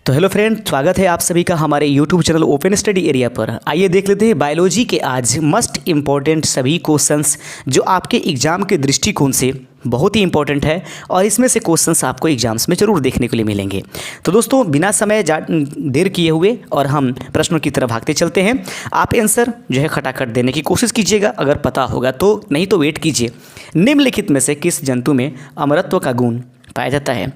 तो hello friend, स्वागत है आप सभी का हमारे YouTube channel open study area पर। आइए देख लेते हैं बायोलॉजी के आज मस्ट इम्पॉर्टेंट सभी क्वेश्चंस जो आपके एग्जाम के दृष्टिकोण से बहुत ही इंपॉर्टेंट है और इसमें से क्वेश्चंस आपको एग्जाम्स में जरूर देखने के लिए मिलेंगे। तो दोस्तों बिना समय देर किए हुए और हम प्रश्नों की तरफ भागते चलते हैं। आप आंसर जो है खटाखट देने की कोशिश कीजिएगा, अगर पता होगा तो, नहीं तो वेट कीजिए। निम्नलिखित में से किस जंतु में अमरत्व का गुण पाया जाता है?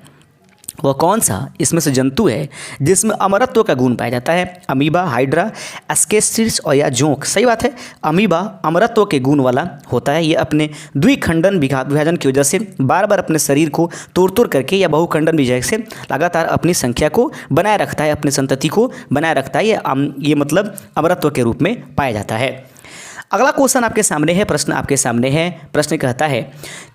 वह कौन सा इसमें से जंतु है जिसमें अमरत्व का गुण पाया जाता है? अमीबा, हाइड्रा, एस्केस्टिस और या जोंक? सही बात है, अमीबा अमरत्व के गुण वाला होता है। ये अपने द्विखंडन विभाजन की वजह से बार बार अपने शरीर को तोड़ करके या बहुखंडन विजय से लगातार अपनी संख्या को बनाए रखता है, अपनी संतति को बनाए रखता है। ये मतलब अमरत्व के रूप में पाया जाता है। अगला क्वेश्चन आपके सामने है, प्रश्न आपके सामने है। प्रश्न कहता है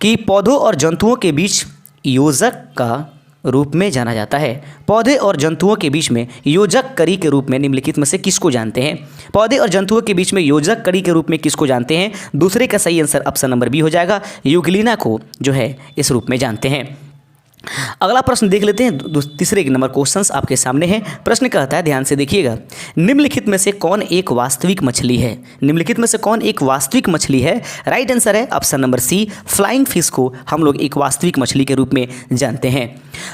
कि पौधों और जंतुओं के बीच योजक का रूप में जाना जाता है। पौधे और जंतुओं के बीच में योजक कड़ी के रूप में निम्नलिखित में से किसको जानते हैं? पौधे और जंतुओं के बीच में योजक कड़ी के रूप में किसको जानते हैं? दूसरे का सही आंसर ऑप्शन नंबर बी हो जाएगा, यूग्लिना को जो है इस रूप में जानते हैं। अगला प्रश्न देख लेते हैं। तीसरे नंबर क्वेश्चंस आपके सामने हैं। प्रश्न कहता है, ध्यान से देखिएगा, निम्नलिखित में से कौन एक वास्तविक मछली है? निम्नलिखित में से कौन एक वास्तविक मछली है? राइट आंसर है option number C, flying fish को हम लोग एक वास्तविक मछली के रूप में जानते हैं।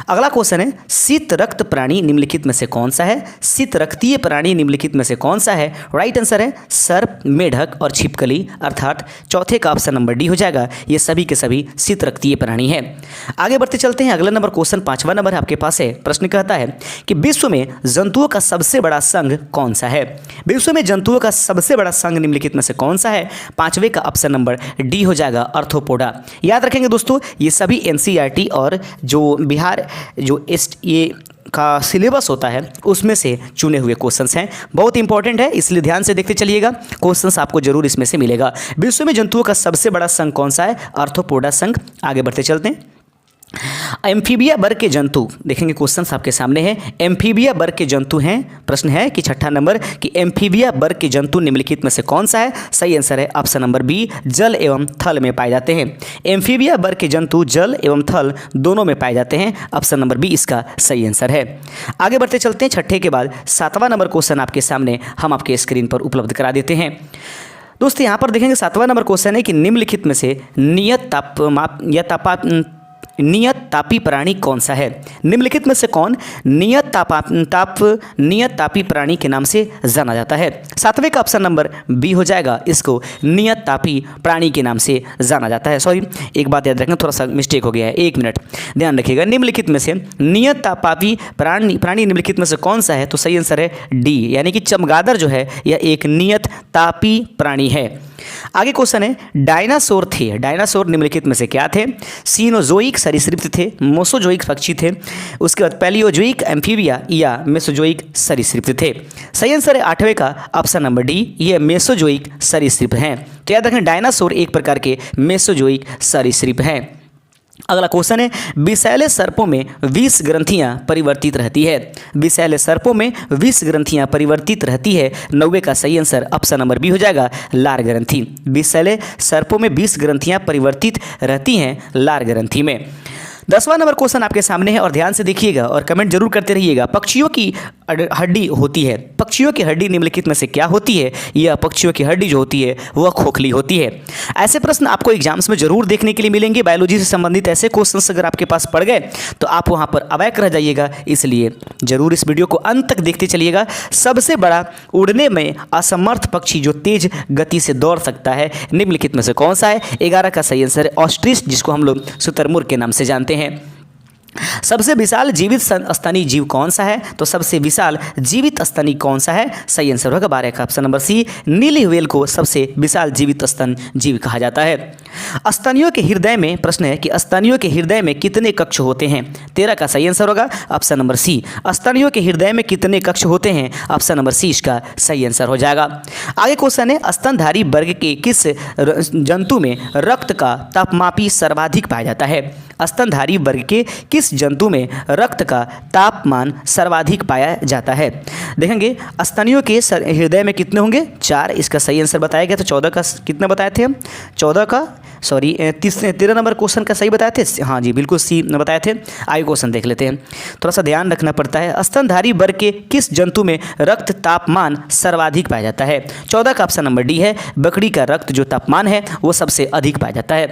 अगला क्वेश्चन है, शीत रक्त प्राणी निम्नलिखित में से कौन सा है? शीत रक्तीय प्राणी निम्नलिखित में से कौन सा है? राइट आंसर है सर्प, मेढक और छिपकली, अर्थात चौथे का ऑप्शन नंबर डी हो जाएगा। ये सभी के सभी शीत रक्तीय प्राणी है। आगे बढ़ते चलते हैं। अगला नंबर क्वेश्चन 5वां नंबर आपके पास है। प्रश्न कहता है कि विश्व में जंतुओं का सबसे बड़ा संघ कौन सा है? विश्व में जंतुओं का सबसे बड़ा संघ निम्नलिखित में से कौन सा है? 5वें का ऑप्शन नंबर डी हो जाएगा, आर्थ्रोपोडा। याद रखेंगे दोस्तों, ये सभी एनसीईआरटी और जो बिहार जो ये का सिलेबस होता है उसमें से चुने हुए क्वेश्चंस हैं। बहुत इंपॉर्टेंट है, इसलिए ध्यान से देखते चलिएगा, क्वेश्चंस आपको जरूर इसमें से मिलेगा। विश्व में जंतुओं का सबसे बड़ा संघ कौन सा है? आर्थ्रोपोडा संघ। आगे बढ़ते चलते हैं। एम्फीबिया वर्ग के जंतु देखेंगे, क्वेश्चंस आपके सामने हैं। एम्फीबिया वर्ग के जंतु हैं। प्रश्न है कि 6ठा नंबर कि एम्फीबिया वर्ग के जंतु निम्नलिखित में से कौन सा है? सही आंसर है ऑप्शन नंबर बी, जल एवं थल में पाए जाते हैं। एम्फीबिया वर्ग के जंतु जल एवं थल दोनों में पाए जाते हैं। ऑप्शन नंबर बी इसका सही आंसर है। आगे बढ़ते चलते हैं। 6ठे के बाद 7वां नंबर क्वेश्चन आपके सामने हम आपके स्क्रीन पर उपलब्ध करा देते हैं। दोस्तों यहाँ पर देखेंगे 7वां नंबर क्वेश्चन है कि निम्नलिखित में से नियत तापी प्राणी कौन सा है? निम्नलिखित में से कौन नियत तापी प्राणी के नाम से जाना जाता है? 7वें का ऑप्शन नंबर बी हो जाएगा, इसको नियत तापी प्राणी के नाम से जाना जाता है। सॉरी, एक बात याद रखना, थोड़ा सा मिस्टेक हो गया है, 1 मिनट ध्यान रखिएगा। निम्नलिखित में से नियत तापी प्राणी निम्नलिखित में से कौन सा है? तो सही आंसर है डी, यानी कि चमगादड़ जो है यह एक नियत तापी प्राणी है। आगे क्वेश्चन है, डायनासोर थे। डायनासोर निम्नलिखित में से क्या थे? सीनोजोइक सरीसृप थे, मोसोजोइक पक्षी थे, उसके बाद पैलियोजोइक एम्फीबिया या मेसोजोइक सरीसृप थे। सही आंसर है 8वें का ऑप्शन नंबर डी, ये मेसोजोइक सरीसृप हैं। तो याद रखें, डायनासोर एक प्रकार के मेसोजोइक सरीसृप हैं। अगला क्वेश्चन है, विषैले सर्पों में 20 ग्रंथियां परिवर्तित रहती है। विषैले सर्पों में 20 ग्रंथियां परिवर्तित रहती है। 9वें का सही आंसर ऑप्शन नंबर बी हो जाएगा, लार ग्रंथि। विषैले सर्पों में 20 ग्रंथियां परिवर्तित रहती हैं लार ग्रंथि में। 10वां नंबर क्वेश्चन आपके सामने है और ध्यान से देखिएगा और कमेंट जरूर करते रहिएगा। पक्षियों की हड्डी होती है, पक्षियों की हड्डी निम्नलिखित में से क्या होती है? यह पक्षियों की हड्डी जो होती है वह खोखली होती है। ऐसे प्रश्न आपको एग्जाम्स में जरूर देखने के लिए मिलेंगे। बायोलॉजी से संबंधित ऐसे क्वेश्चंस अगर आपके पास पड़ गए तो आप वहाँ पर अवैक रह जाइएगा, इसलिए जरूर इस वीडियो को अंत तक देखते चलिएगा। सबसे बड़ा उड़ने में असमर्थ पक्षी जो तेज गति से दौड़ सकता है निम्नलिखित में से कौन सा है? 11 का सही आंसर है ऑस्ट्रिच, जिसको हम लोग शुतुरमुर्ग के नाम से जानते हैं। सबसे विशाल जीवित स्तनी जीव कौन सा है? तो सबसे विशाल जीवित स्तनी कौन सा है? सही आंसर होगा 12 का ऑप्शन नंबर सी, नीली व्हेल को सबसे विशाल जीवित स्तन जीव कहा जाता है। स्तनियों के हृदय में, प्रश्न है कि स्तनियों के हृदय में कितने कक्ष होते हैं? 13 का सही आंसर होगा ऑप्शन नंबर सी, स्तनियों के हृदय में कितने कक्ष होते हैं? ऑप्शन नंबर सी इसका सही आंसर हो जाएगा। आगे क्वेश्चन है, स्तनधारी वर्ग के किस जंतु में रक्त का तापमापी सर्वाधिक पाया जाता है? स्तनधारी वर्ग के किस जंतु में रक्त का तापमान सर्वाधिक पाया जाता है? देखेंगे स्तनियों के हृदय में कितने होंगे? 4, इसका सही आंसर बताया गया। तो 14 का कितना बताए थे हम? 14 का सॉरी 13 नंबर क्वेश्चन का सही बताए थे, हाँ जी बिल्कुल सी बताए थे। आगे क्वेश्चन देख लेते हैं, थोड़ा सा ध्यान रखना पड़ता है। स्तनधारी वर्ग के किस जंतु में रक्त तापमान सर्वाधिक पाया जाता है? 14 का ऑप्शन नंबर डी है, बकरी का रक्त जो तापमान है वो सबसे अधिक पाया जाता है।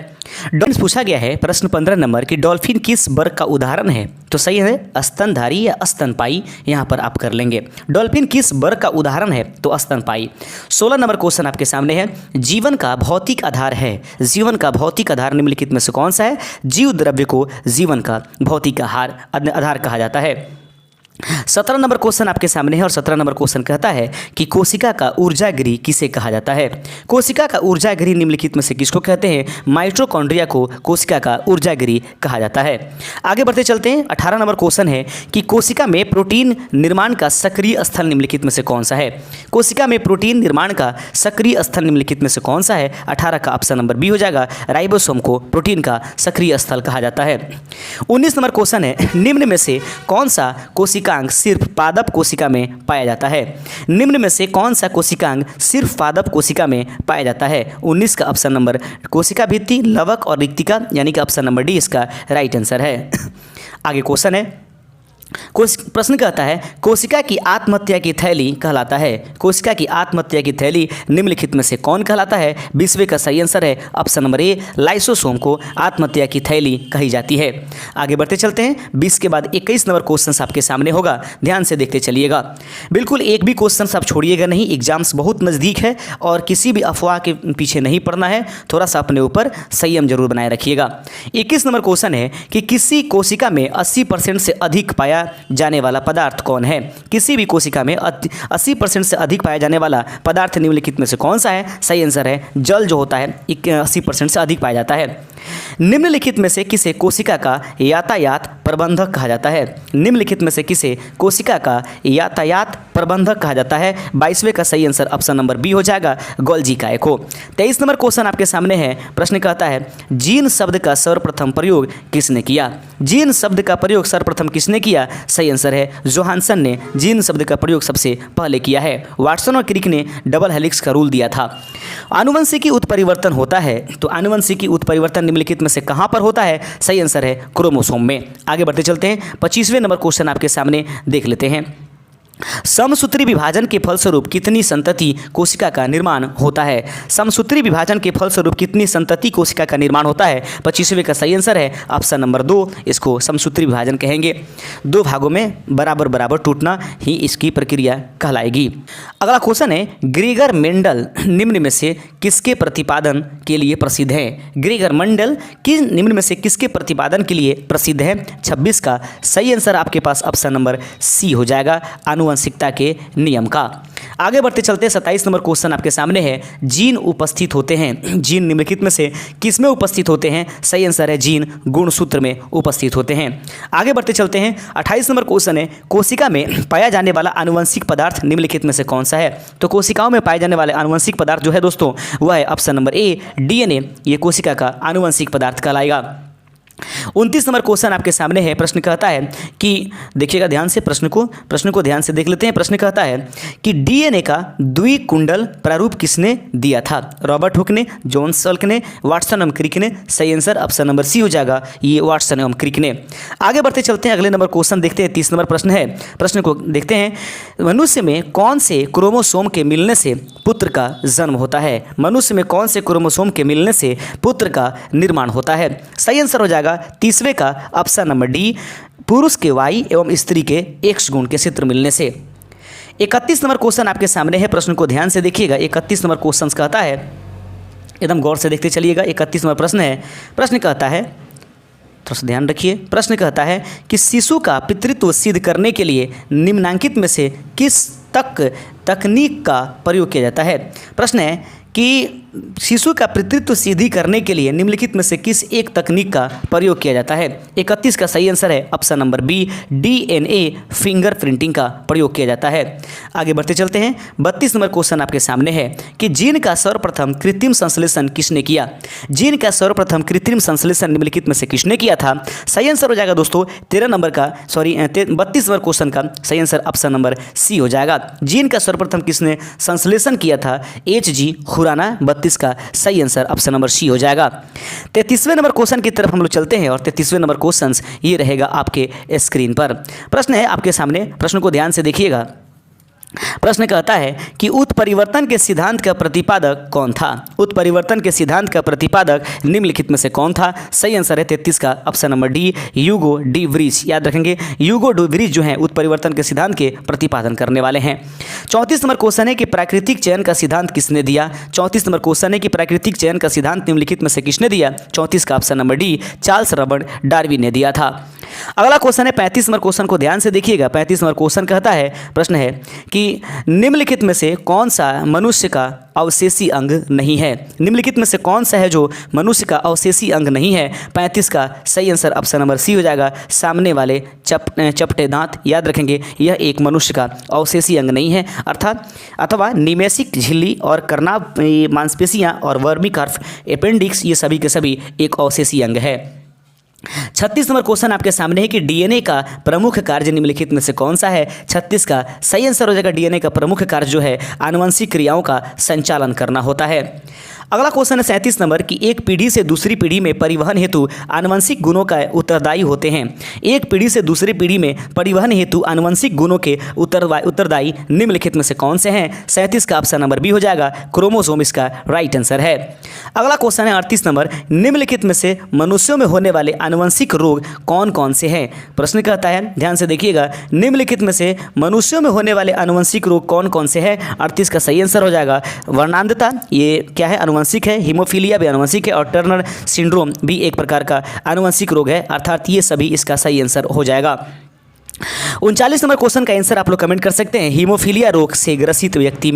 डॉल्फिन पूछा गया है प्रश्न 15 नंबर कि डॉल्फिन किस वर्ग का उदाहरण है? तो सही है स्तनधारी या स्तनपाई, यहाँ पर आप कर लेंगे। डॉल्फिन किस वर्ग का उदाहरण है? तो स्तनपाई। 16 नंबर क्वेश्चन आपके सामने है, जीवन का भौतिक आधार है, जीवन का भौतिक आधार निम्नलिखित में से कौन सा है? जीव द्रव्य को जीवन का भौतिक आधार कहा जाता है। 17 नंबर क्वेश्चन आपके सामने है और 17 नंबर क्वेश्चन कहता है कि कोशिका का ऊर्जागृह किसे कहा जाता है? कोशिका का ऊर्जागृह निम्नलिखित में से किसको कहते हैं? माइटोकॉन्ड्रिया को कोशिका का ऊर्जागृह कहा जाता है। आगे बढ़ते चलते हैं, 18 नंबर क्वेश्चन है कि कोशिका में प्रोटीन निर्माण का सक्रिय स्थल निम्नलिखित में से कौन सा है? कोशिका में प्रोटीन निर्माण का सक्रिय स्थल निम्नलिखित में से कौन सा है? 18 का ऑप्शन नंबर बी हो जाएगा, राइबोसोम को प्रोटीन का सक्रिय स्थल कहा जाता है। 19 नंबर क्वेश्चन है, निम्न में से कौन सा कोशिकांग सिर्फ पादप कोशिका में पाया जाता है? निम्न में से कौन सा कोशिकांग सिर्फ पादप कोशिका में पाया जाता है? 19 का ऑप्शन नंबर कोशिका भित्ति, लवक और रिक्तिका, यानी कि ऑप्शन नंबर डी इसका राइट आंसर है। आगे क्वेश्चन है, प्रश्न कहता है कोशिका की आत्महत्या की थैली कहलाता है, कोशिका की आत्महत्या की थैली निम्नलिखित में से कौन कहलाता है? 20वें का सही आंसर है ऑप्शन नंबर ए, लाइसोसोम को आत्महत्या की थैली कही जाती है। आगे बढ़ते चलते हैं, 20 के बाद 21 नंबर क्वेश्चन आपके सामने होगा, ध्यान से देखते चलिएगा। बिल्कुल एक भी क्वेश्चन आप छोड़िएगा नहीं, एग्जाम्स बहुत नज़दीक है और किसी भी अफवाह के पीछे नहीं पड़ना है, थोड़ा सा अपने ऊपर संयम जरूर बनाए रखिएगा। 21 नंबर क्वेश्चन है कि किसी कोशिका में 80% से अधिक पाया जाने वाला पदार्थ कौन है? किसी भी कोशिका में 80% से अधिक पाया जाने वाला पदार्थ निम्नलिखित में से कौन सा है? सही आंसर है जल, जो होता है 80% से अधिक पाया जाता है। निम्नलिखित में से किसे कोशिका का यातायात प्रबंधक कहा जाता है? निम्नलिखित में से किसे कोशिका का यातायात प्रबंधक कहा जाता है? 22वें का सही आंसर ऑप्शन नंबर बी हो जाएगा, गोल्जी काय को। 23 नंबर क्वेश्चन आपके सामने है, प्रश्न कहता है जीन शब्द का सर्वप्रथम प्रयोग किसने किया? जीन शब्द का प्रयोग सर्वप्रथम किसने किया? सही आंसर है जोहानसन ने जीन शब्द का प्रयोग सबसे पहले किया है। वाटसन और क्रिक ने डबल हेलिक्स का रूल दिया था। आनुवंशिकी उत्परिवर्तन होता है, तो आनुवंशिकी उत्परिवर्तन निम्नलिखित में से कहां पर होता है? सही आंसर है क्रोमोसोम में। आगे बढ़ते चलते हैं, 25वें नंबर क्वेश्चन आपके सामने देख लेते हैं। समसूत्री विभाजन के फलस्वरूप कितनी संतति कोशिका का निर्माण होता है? समसूत्री विभाजन के फलस्वरूप कितनी संतति कोशिका का निर्माण होता है? 25वें का सही आंसर है ऑप्शन नंबर 2, इसको समसूत्री विभाजन कहेंगे। 2 भागों में बराबर बराबर टूटना ही इसकी प्रक्रिया कहलाएगी। अगला क्वेश्चन है, ग्रेगर मेंडल निम्न में से किसके प्रतिपादन के लिए प्रसिद्ध है? ग्रेगर मेंडल किस निम्न में से किसके प्रतिपादन के लिए प्रसिद्ध है? 26 का सही आंसर आपके पास ऑप्शन नंबर सी हो जाएगा, आनुवंशिकता के नियम का। आगे बढ़ते चलते 27 नंबर क्वेश्चन आपके सामने है, जीन उपस्थित होते हैं, जीन निम्नलिखित में से किस में उपस्थित होते हैं? सही आंसर है जीन गुणसूत्र में उपस्थित होते हैं। आगे बढ़ते चलते हैं, 28 नंबर क्वेश्चन है, कोशिका में पाया जाने वाला आनुवंशिक पदार्थ निम्नलिखित में से कौन सा है? तो कोशिकाओं में पाए जाने वाले आनुवंशिक पदार्थ जो है दोस्तों वह है ऑप्शन नंबर ए, डीएनए, ये कोशिका का आनुवंशिक पदार्थ कहलाएगा। 29 नंबर क्वेश्चन आपके सामने है, प्रश्न कहता है कि देखिएगा ध्यान से, प्रश्न को ध्यान से देख लेते हैं। प्रश्न कहता है कि डीएनए का द्विकुंडल प्रारूप किसने दिया था? रॉबर्ट हुक ने, जॉन सल्क ने, वाटसन एवं क्रिक ने। सही आंसर ऑप्शन नंबर सी हो जाएगा, ये वाटसन एवं क्रिक ने। आगे बढ़ते चलते हैं, अगले नंबर क्वेश्चन देखते हैं। 30 नंबर प्रश्न है, प्रश्न को देखते हैं, मनुष्य में कौन से क्रोमोसोम के मिलने से पुत्र का जन्म होता है? मनुष्य में कौन से क्रोमोसोम के मिलने से पुत्र का निर्माण होता है? सही आंसर हो जाएगा 30वें का ऑप्शन नंबर डी, पुरुष के वाई एवं स्त्री के एक्स गुण के चित्र मिलने से। 31 नंबर क्वेश्चन आपके सामने है, प्रश्न को ध्यान से देखिएगा। 31 नंबर क्वेश्चन कहता है, एकदम गौर से देखते चलिएगा। 31 नंबर प्रश्न है, प्रश्न कहता है, थोड़ा सा ध्यान रखिए। प्रश्न कहता है कि शिशु का पितृत्व सिद्ध करने के लिए निम्नलिखित में से किस तकनीक का प्रयोग किया जाता है? प्रश्न है कि शिशु का पितृत्व सिद्धि करने के लिए निम्नलिखित में से किस एक तकनीक का प्रयोग किया जाता है? 31 का सही आंसर है option number B, DNA finger printing का प्रयोग किया जाता है। आगे बढ़ते चलते हैं, 32 नंबर क्वेश्चन आपके सामने है कि जीन का सर्वप्रथम कृत्रिम संश्लेषण किसने किया? जीन का सर्वप्रथम कृत्रिम संश्लेषण निम्नलिखित में से किसने किया था? सही आंसर हो जाएगा दोस्तों 32 नंबर क्वेश्चन का सही आंसर ऑप्शन नंबर सी हो जाएगा। जीन का सर्वप्रथम किसने संश्लेषण किया था? H.G. खुराना 32 का सही आंसर ऑप्शन नंबर सी हो जाएगा। 33वें नंबर क्वेश्चन की तरफ हम लोग चलते हैं और 33वें नंबर क्वेश्चन ये रहेगा आपके स्क्रीन पर। प्रश्न है आपके सामने, प्रश्न को ध्यान से देखिएगा। प्रश्न कहता है कि उत्परिवर्तन के सिद्धांत का प्रतिपादक कौन था? उत्परिवर्तन के सिद्धांत का प्रतिपादक निम्नलिखित में से कौन था? सही आंसर है 33 का option number D, Hugo de Vries. याद रखेंगे, ह्यूगो डी व्रीज जो है उत्परिवर्तन के सिद्धांत के प्रतिपादन करने वाले हैं। 34 नंबर क्वेश्चन है कि प्राकृतिक चयन का सिद्धांत किसने दिया? 34 नंबर क्वेश्चन है कि प्राकृतिक चयन का सिद्धांत निम्नलिखित में से किसने दिया? 34 का option number D, Charles Robert Darwin ने दिया था। अगला क्वेश्चन है 35 नंबर क्वेश्चन को ध्यान से देखिएगा। 35 नंबर क्वेश्चन कहता है, प्रश्न है कि निम्नलिखित में से कौन सा मनुष्य का अवशेषी अंग नहीं है? निम्नलिखित में से कौन सा है जो मनुष्य का अवशेषी अंग नहीं है? 35 का सही आंसर ऑप्शन नंबर सी हो जाएगा, सामने वाले चपटे दांत। याद रखेंगे, यह एक मनुष्य का अवशेषी अंग नहीं है, अर्थात अथवा निमेसिक झिल्ली और कर्नाभ मांसपेशियां और वर्मिकर्फ अपेंडिक्स ये सभी के सभी एक अवशेषी अंग है। 36 नंबर क्वेश्चन आपके सामने है कि डीएनए का प्रमुख कार्य निम्नलिखित में से कौन सा है? 36 का सही आंसर हो जाएगा, डीएनए का प्रमुख कार्य जो है आनुवंशिक क्रियाओं का संचालन करना होता है। अगला क्वेश्चन है 37 नंबर कि एक पीढ़ी से दूसरी पीढ़ी में परिवहन हेतु आनुवंशिक गुणों का उत्तरदायी होते हैं। एक पीढ़ी से दूसरी पीढ़ी में परिवहन हेतु आनुवंशिक गुणों के उत्तरदायी निम्नलिखित में से कौन से हैं? 37 का ऑप्शन नंबर बी हो जाएगा, क्रोमोसोम इसका राइट आंसर है। अगला क्वेश्चन है 38 नंबर, निम्नलिखित में से मनुष्यों में होने वाले आनुवंशिक रोग कौन कौन से हैं? प्रश्न कहता है, ध्यान से देखिएगा, निम्नलिखित में से मनुष्यों में होने वाले आनुवंशिक रोग कौन कौन से हैं? 38 का सही आंसर हो जाएगा वर्णांधता, ये क्या है? आनुवंशिक है। हीमोफीलिया भी आनुवंशिक है और टर्नर सिंड्रोम भी एक प्रकार का आनुवंशिक रोग है, अर्थात ये सभी इसका सही आंसर हो जाएगा। 39 नंबर क्वेश्चन का आंसर आप लोग कमेंट कर सकते हैं। हीमोफीलिया रोग से ग्रसित व्यक्ति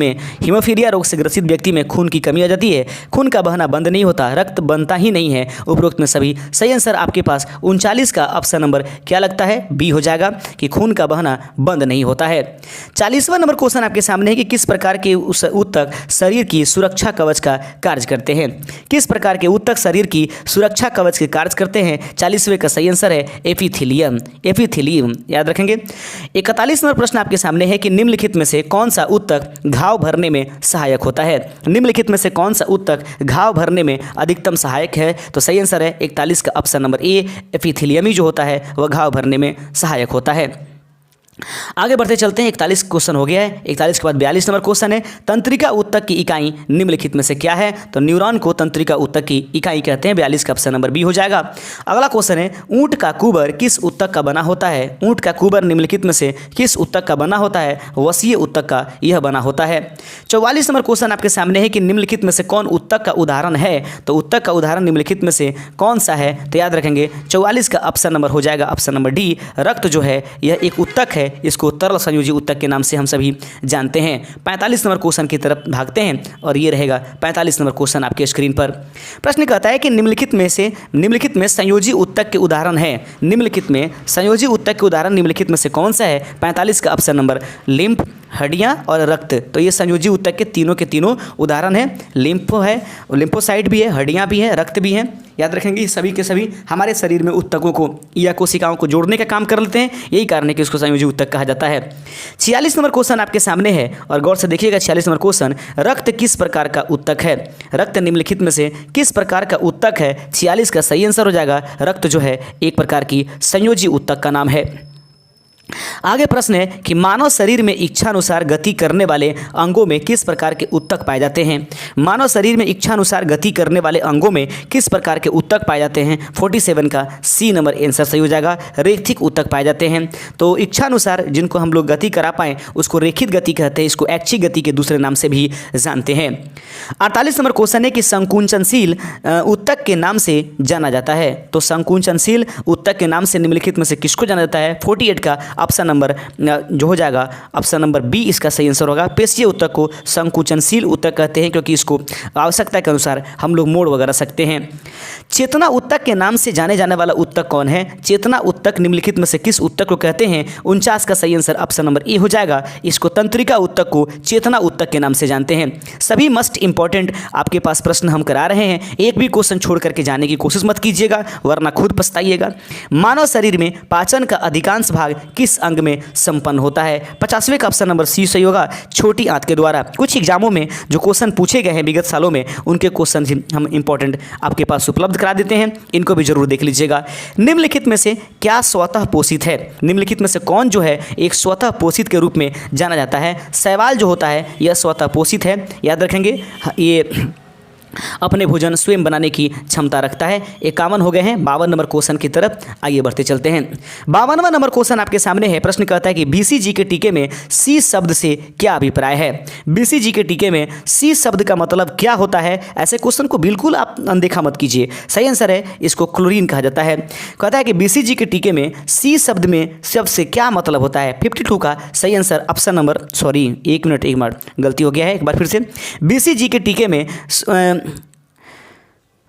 में खून की कमी आ जाती है, खून का बहना बंद नहीं होता, रक्त बनता ही नहीं है। उपरोक्त में सभी सही आंसर आपके पास 39 का ऑप्शन नंबर क्या लगता है? बी हो जाएगा कि खून का बहना बंद नहीं होता है। 40वां नंबर क्वेश्चन आपके सामने है कि किस प्रकार के ऊतक शरीर की सुरक्षा कवच का कार्य करते हैं? किस प्रकार के ऊतक शरीर की सुरक्षा कवच के कार्य करते हैं? 40वें का सही आंसर है एपिथेलियम। याद रखेंगे। 41 नंबर प्रश्न आपके सामने है कि निम्नलिखित में से कौन सा ऊतक घाव भरने में सहायक होता है? निम्नलिखित में से कौन सा ऊतक घाव भरने में अधिकतम सहायक है? तो सही आंसर है 41 का ऑप्शन नंबर ए, एपिथेलियम ही जो होता है वह घाव भरने में सहायक होता है। आगे बढ़ते चलते हैं, 41 क्वेश्चन हो गया है। 41 के बाद 42 नंबर क्वेश्चन है, तंत्रिका ऊतक की इकाई निम्नलिखित में से क्या है? तो न्यूरॉन को तंत्रिका ऊतक की इकाई कहते हैं। 42 का ऑप्शन नंबर बी हो जाएगा। अगला क्वेश्चन है, ऊंट का कुबर किस ऊतक का बना होता है? ऊंट का कुबर निम्नलिखित में से किस ऊतक का बना होता है? वसीय ऊतक का यह बना होता है। 44 नंबर क्वेश्चन आपके सामने है कि निम्नलिखित में से कौन ऊतक का उदाहरण है? तो ऊतक का उदाहरण निम्नलिखित में से कौन सा है? तो याद रखेंगे 44 का ऑप्शन नंबर हो जाएगा ऑप्शन नंबर डी, रक्त जो है यह एक ऊतक है, इसको तरल संयोजी ऊतक के नाम से हम सभी जानते हैं। 45 नंबर क्वेश्चन की तरफ भागते हैं और ये रहेगा 45 नंबर क्वेश्चन आपके स्क्रीन पर। प्रश्न कहता है कि निम्नलिखित में संयोजी ऊतक के उदाहरण है। निम्नलिखित में संयोजी ऊतक के उदाहरण निम्नलिखित में से कौन सा है? 45 का ऑप्शन नंबर लिम्फ, हड्डियां और रक्त। तो ये संयोजी ऊतक के तीनों उदाहरण है। लिम्फो है, लिम्फोसाइट भी है, हड्डियां भी है, रक्त भी है। याद रखेंगे सभी के सभी हमारे शरीर में ऊतकों को या कोशिकाओं को जोड़ने का काम कर लेते हैं, यही कारण है कि उसको संयोजी ऊतक कहा जाता है। 46 नंबर क्वेश्चन आपके सामने है और गौर से देखिएगा। 46 नंबर क्वेश्चन, रक्त किस प्रकार का ऊतक है? रक्त निम्नलिखित में से किस प्रकार का ऊतक है? 46 का सही आंसर हो जाएगा, रक्त जो है एक प्रकार की संयोजी ऊतक का नाम है। आगे प्रश्न है कि मानव शरीर में इच्छानुसार गति करने वाले अंगों में किस प्रकार के ऊतक पाए जाते हैं? मानव शरीर में इच्छानुसार गति करने वाले अंगों में किस प्रकार के ऊतक पाए जाते हैं? 47 का सी नंबर आंसर सही हो जाएगा, रेखिक ऊतक पाए जाते हैं। तो इच्छानुसार जिनको हम लोग गति करा पाएँ उसको रेखित गति कहते हैं, इसको ऐच्छिक गति के दूसरे नाम से भी जानते हैं। 48 नंबर क्वेश्चन है कि संकुचनशील ऊतक के नाम से जाना जाता है। तो संकुचनशील ऊतक के नाम से निम्नलिखित में से किसको जाना जाता है? 48 का ऑप्शन नंबर जो हो जाएगा ऑप्शन नंबर बी इसका सही आंसर होगा। पेशीय ऊतक को संकुचनशील ऊतक कहते हैं क्योंकि इसको आवश्यकता के अनुसार हम लोग मोड़ वगैरह सकते हैं। चेतना ऊतक के नाम से जाने जाने वाला ऊतक कौन है? चेतना ऊतक निम्नलिखित में से किस ऊतक को कहते हैं? 49 का सही आंसर ऑप्शन नंबर ए हो जाएगा। इसको तंत्रिका ऊतक को चेतना ऊतक के नाम से जानते हैं। सभी मस्ट इंपॉर्टेंट आपके पास प्रश्न हम करा रहे हैं, एक भी क्वेश्चन छोड़ करके जाने की कोशिश मत कीजिएगा वरना खुद पछताइएगा। मानव शरीर में पाचन का अधिकांश भाग किस किस अंग में संपन्न होता है? 50वें का ऑप्शन नंबर सी सही होगा, छोटी आंत के द्वारा। कुछ एग्जामों में जो क्वेश्चन पूछे गए हैं विगत सालों में, उनके क्वेश्चन हम इंपॉर्टेंट आपके पास उपलब्ध करा देते हैं, इनको भी जरूर देख लीजिएगा। निम्नलिखित में से क्या स्वतः पोषित है? निम्नलिखित में से कौन जो है एक स्वतः पोषित के रूप में जाना जाता है? शैवाल जो होता है यह स्वतः पोषित है, याद रखेंगे। ये अपने भोजन स्वयं बनाने की क्षमता रखता है। 51 हो गए हैं। 52 नंबर क्वेश्चन की तरफ आइए बढ़ते चलते हैं। 52वां नंबर क्वेश्चन आपके सामने है। प्रश्न कहता है कि बीसीजी के टीके में सी शब्द से क्या अभिप्राय है? बीसीजी के टीके में सी शब्द का मतलब क्या होता है? ऐसे क्वेश्चन को बिल्कुल आप अनदेखा मत कीजिए। सही आंसर है, इसको क्लोरीन कहा जाता है। कहता है कि बीसीजी के टीके में सी शब्द से क्या मतलब होता है? 52 का सही आंसर ऑप्शन नंबर, सॉरी एक मिनट गलती हो गया है, एक बार फिर से। बीसीजी के टीके में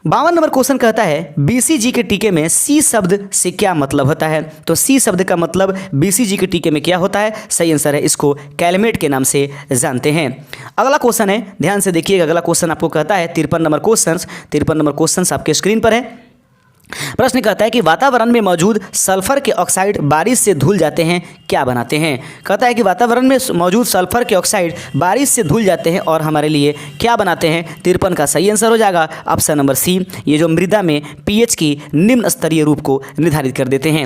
52 नंबर क्वेश्चन कहता है बीसीजी के टीके में सी शब्द से क्या मतलब होता है? तो सी शब्द का मतलब बीसीजी के टीके में क्या होता है? सही आंसर है, इसको कैलमेट के नाम से जानते हैं। अगला क्वेश्चन है, ध्यान से देखिएगा। अगला क्वेश्चन आपको कहता है 53 नंबर क्वेश्चन आपके स्क्रीन पर है। प्रश्न कहता है कि वातावरण में मौजूद सल्फर के ऑक्साइड बारिश से धुल जाते हैं, क्या बनाते हैं? कहता है कि वातावरण में मौजूद सल्फर के ऑक्साइड बारिश से धुल जाते हैं और हमारे लिए क्या बनाते हैं? 53 का सही आंसर हो जाएगा ऑप्शन नंबर सी, ये जो मृदा में पीएच की निम्न स्तरीय रूप को निर्धारित कर देते हैं।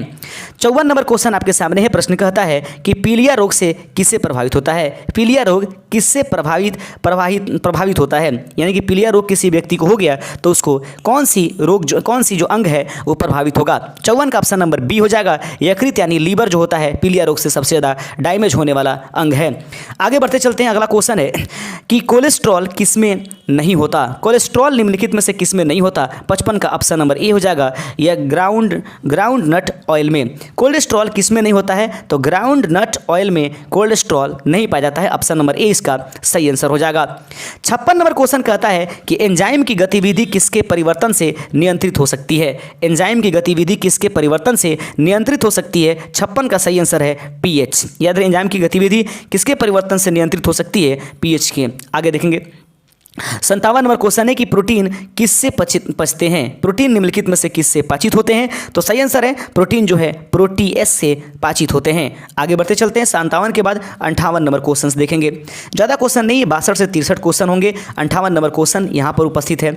54 नंबर क्वेश्चन आपके सामने है। प्रश्न कहता है कि पीलिया रोग से किससे प्रभावित होता है? पीलिया रोग किससे प्रभावित होता है? यानी कि पीलिया रोग किसी व्यक्ति को हो गया तो उसको कौन सी जो अंग है वो प्रभावित होगा? 54 का ऑप्शन नंबर बी हो जाएगा। यकृत यानी लीवर जो होता है पीलिया रोग से सबसे ज़्यादा डैमेज होने वाला अंग है। आगे बढ़ते चलते हैं। अगला क्वेश्चन है कि कोलेस्ट्रॉल किसमें नहीं होता? कोलेस्ट्रॉल निम्नलिखित में से किसमें नहीं होता? 55 का ऑप्शन नंबर ए हो जाएगा। यह ग्राउंड नट ऑयल में। कोलेस्ट्रॉल किसमें नहीं होता है? तो ग्राउंड नट ऑयल में कोलेस्ट्रॉल नहीं पाया जाता है। ऑप्शन नंबर ए इसका सही आंसर हो जाएगा। 56 नंबर क्वेश्चन कहता है कि एंजाइम की गतिविधि किसके परिवर्तन से नियंत्रित हो सकती है? एंजाइम की गतिविधि किसके परिवर्तन से नियंत्रित हो सकती है? 56 का सही आंसर है पीएच। याद रहे, एंजाइम की गतिविधि किसके परिवर्तन से नियंत्रित हो सकती है? पीएच के। आगे देखेंगे। 57 नंबर क्वेश्चन है कि प्रोटीन किससे पचते हैं? प्रोटीन निम्नलिखित में से किससे पाचित होते हैं? तो सही आंसर है प्रोटीन जो है प्रोटीएस से पाचित होते हैं। आगे बढ़ते चलते हैं। 57 के बाद 58 नंबर क्वेश्चन देखेंगे। ज़्यादा क्वेश्चन नहीं है, 62 से 63 क्वेश्चन होंगे। 58 नंबर क्वेश्चन यहाँ पर उपस्थित है।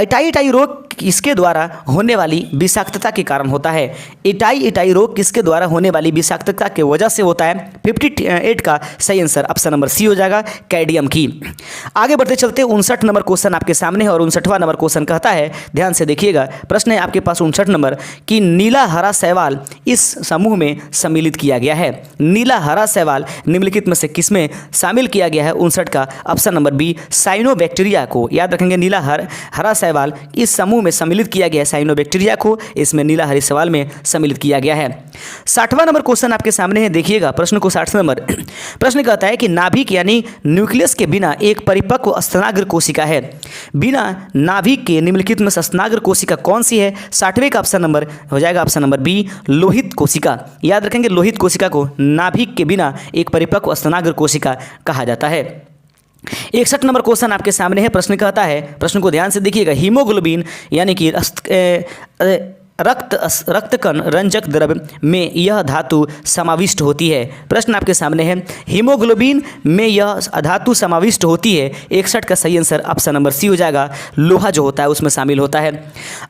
इटाई रोग किसके द्वारा होने वाली विषाक्तता के कारण होता है? इटाई रोग किसके द्वारा होने वाली विषाक्तता के वजह से होता है? 58 का सही आंसर ऑप्शन नंबर सी हो जाएगा, कैडियम की। आगे बढ़ते चलते 59 नंबर क्वेश्चन आपके सामने है और 59वां नंबर क्वेश्चन कहता है, ध्यान से देखिएगा। प्रश्न है आपके पास 59 नंबर कि नीला हरा शैवाल इस समूह में सम्मिलित किया गया है। नीला हरा शैवाल निम्नलिखित में से किसमें शामिल किया गया है? 59 का ऑप्शन नंबर बी, साइनोबैक्टीरिया को। याद रखेंगे, नीला हरा शैवाल इस समूह में सम्मिलित किया गया है, साइनोबैक्टीरिया को इसमें नीला हरे शैवाल में सम्मिलित किया गया है। 60वां नंबर क्वेश्चन आपके सामने है, देखिएगा प्रश्न को। 60 नंबर प्रश्न कहता है कि नाभिक यानी न्यूक्लियस के बिना एक परिपक्व स्तनाग्र कोशिका है। बिना नाभिक के निम्नलिखित में स्तनाग्र कोशिका कौन सी है? 60वें का ऑप्शन नंबर हो जाएगा ऑप्शन नंबर बी, लोहित कोशिका। याद रखेंगे, लोहित कोशिका को नाभिक के बिना एक परिपक्व स्तनाग्र कोशिका कहा जाता है। 61 नंबर क्वेश्चन आपके सामने है। प्रश्न कहता है, प्रश्न को ध्यान से देखिएगा, हीमोग्लोबिन यानी कि रक्तकण रंजक द्रव्य में यह धातु समाविष्ट होती है। प्रश्न आपके सामने है, हीमोग्लोबिन में यह धातु समाविष्ट होती है। 61 का सही आंसर ऑप्शन नंबर सी हो जाएगा, लोहा जो होता है उसमें शामिल होता है।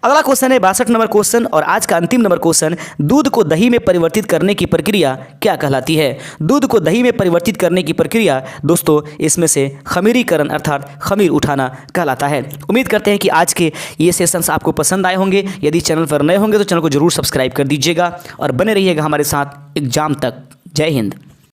अगला क्वेश्चन है 62 नंबर क्वेश्चन और आज का अंतिम नंबर क्वेश्चन, दूध को दही में परिवर्तित करने की प्रक्रिया क्या कहलाती है? दूध को दही में परिवर्तित करने की प्रक्रिया दोस्तों इसमें से खमीरीकरण अर्थात खमीर उठाना कहलाता है। उम्मीद करते हैं कि आज के ये सेशंस आपको पसंद आए होंगे। यदि चैनल पर नए होंगे तो चैनल को जरूर सब्सक्राइब कर दीजिएगा और बने रहिएगा हमारे साथ एग्जाम तक। जय हिंद।